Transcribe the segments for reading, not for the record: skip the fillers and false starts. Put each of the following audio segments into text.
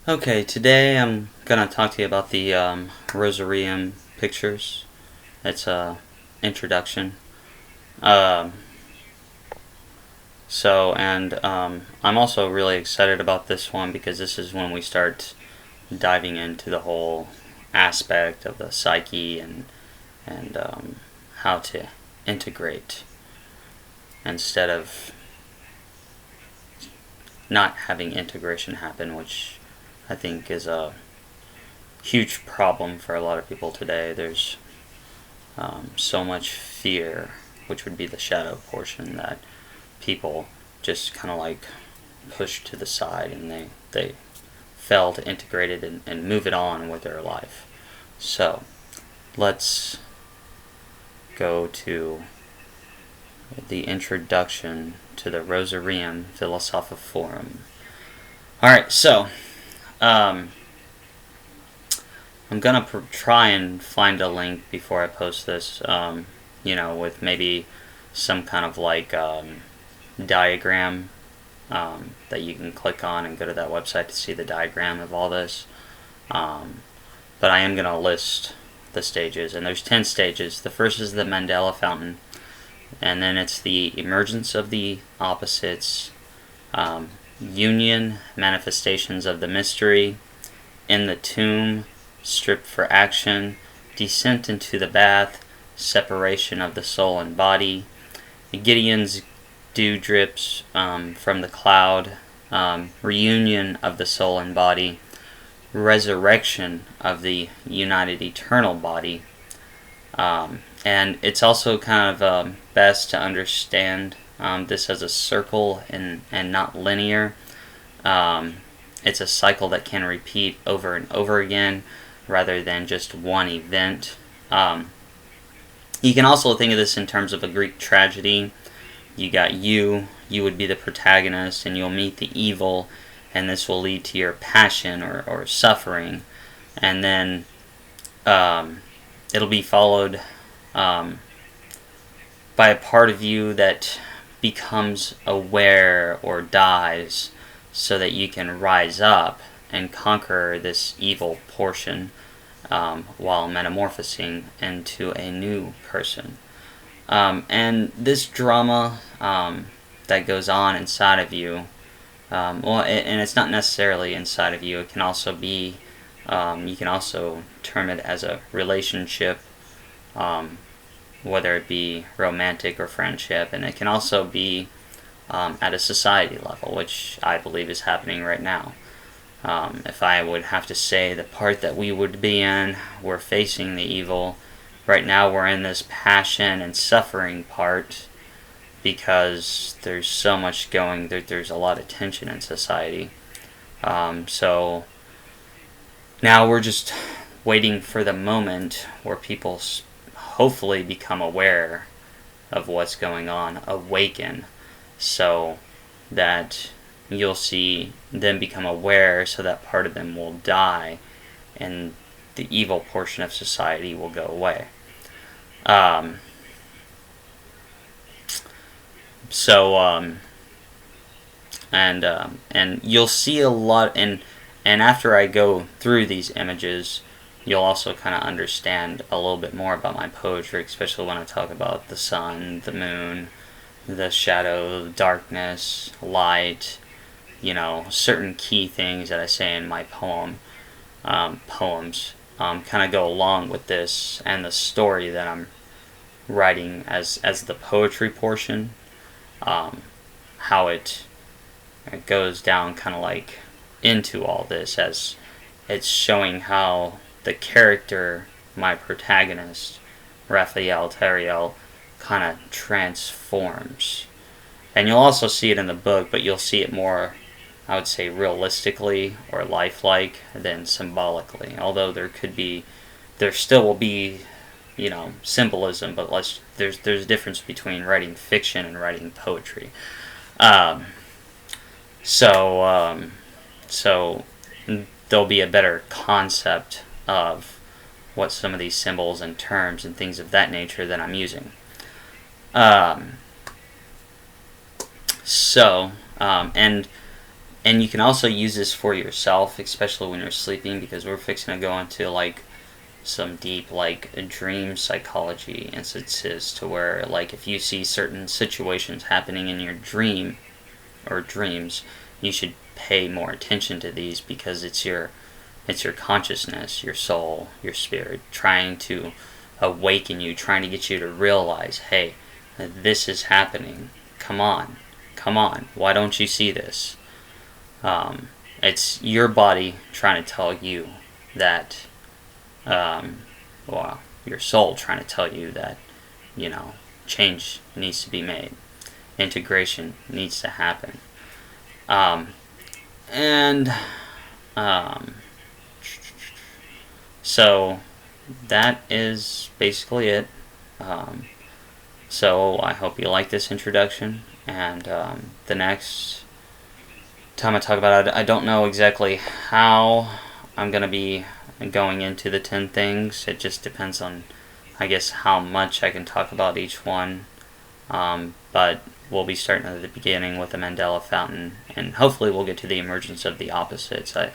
Okay, today I'm gonna talk to you about the Rosarium Pictures. It's a introduction. Um, I'm also really excited about this one because this is when we start diving into the whole aspect of the psyche and how to integrate instead of not having integration happen, which I think is a huge problem for a lot of people today. There's so much fear, which would be the shadow portion, that people just kind of like push to the side, and they fail to integrate it and move it on with their life. So let's go to the introduction to the Rosarium Philosophicorum. Alright, so um, I'm gonna try and find a link before I post this, with maybe some kind of like diagram that you can click on and go to that website to see the diagram of all this. But I am gonna list the stages, and there's 10 stages. The first is the Mandala Fountain, and then it's the emergence of the opposites, union, manifestations of the mystery, in the tomb, stripped for action, descent into the bath, separation of the soul and body, Gideon's dew drips from the cloud, reunion of the soul and body, resurrection of the united eternal body. And it's also kind of best to understand this as a circle and not linear. It's a cycle that can repeat over and over again rather than just one event. You can also think of this in terms of a Greek tragedy. You got you would be the protagonist, and you'll meet the evil, and this will lead to your passion or suffering. And then it'll be followed by a part of you that becomes aware or dies so that you can rise up and conquer this evil portion while metamorphosing into a new person. And this drama that goes on inside of you, and it's not necessarily inside of you, it can also be, you can also term it as a relationship, whether it be romantic or friendship, and it can also be at a society level, which I believe is happening right now. If I would have to say the part that we would be in, we're facing the evil. Right now we're in this passion and suffering part because there's so much going, there's a lot of tension in society. So now we're just waiting for the moment where people hopefully become aware of what's going on, awaken, so that you'll see them become aware, so that part of them will die and the evil portion of society will go away. And you'll see a lot, and after I go through these images, you'll also kind of understand a little bit more about my poetry, especially when I talk about the sun, the moon, the shadow, darkness, light, certain key things that I say in my poems kind of go along with this, and the story that I'm writing as the poetry portion, how it goes down kind of like into all this, as it's showing how the character, my protagonist, Raphael Teriel, kind of transforms. And you'll also see it in the book, but you'll see it more, I would say, realistically or lifelike than symbolically. Although there still will be, symbolism, but there's a difference between writing fiction and writing poetry. So there'll be a better concept of what some of these symbols and terms and things of that nature that I'm using. And And you can also use this for yourself, especially when you're sleeping, because we're fixing to go into like some deep like dream psychology instances, to where like if you see certain situations happening in your dream or dreams, you should pay more attention to these, because it's your consciousness, your soul, your spirit trying to awaken you, trying to get you to realize, hey, this is happening. Come on, why don't you see this? It's your body trying to tell you that, well, your soul trying to tell you that, change needs to be made. Integration needs to happen. So that is basically it. So I hope you like this introduction, and the next time I talk about it, I don't know exactly how I'm going to be going into the 10 things. It just depends on, I guess, how much I can talk about each one. But we'll be starting at the beginning with the Mandala Fountain, and hopefully we'll get to the emergence of the opposites. I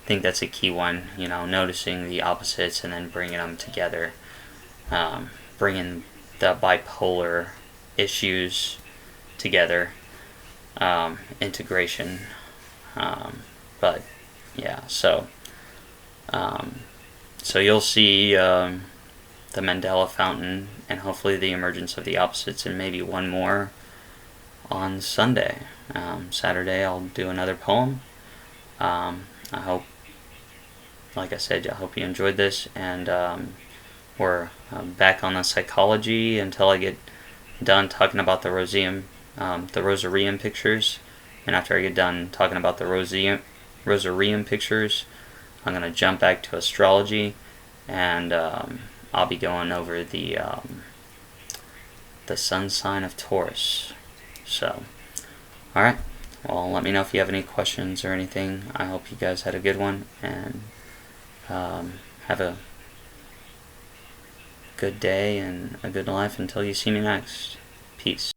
think that's a key one, noticing the opposites and then bringing them together, bringing the bipolar issues together, integration. But yeah, so you'll see the Mandala Fountain, and hopefully the emergence of the opposites, and maybe one more on Sunday. Saturday I'll do another poem. I hope, like I said, I hope you enjoyed this, and we're back on the psychology until I get done talking about the Rosarium Pictures. And after I get done talking about the Rosarium Pictures, I'm going to jump back to astrology, and I'll be going over the sun sign of Taurus. So, alright, well, let me know if you have any questions or anything. I hope you guys had a good one, and have a good day and a good life until you see me next. Peace.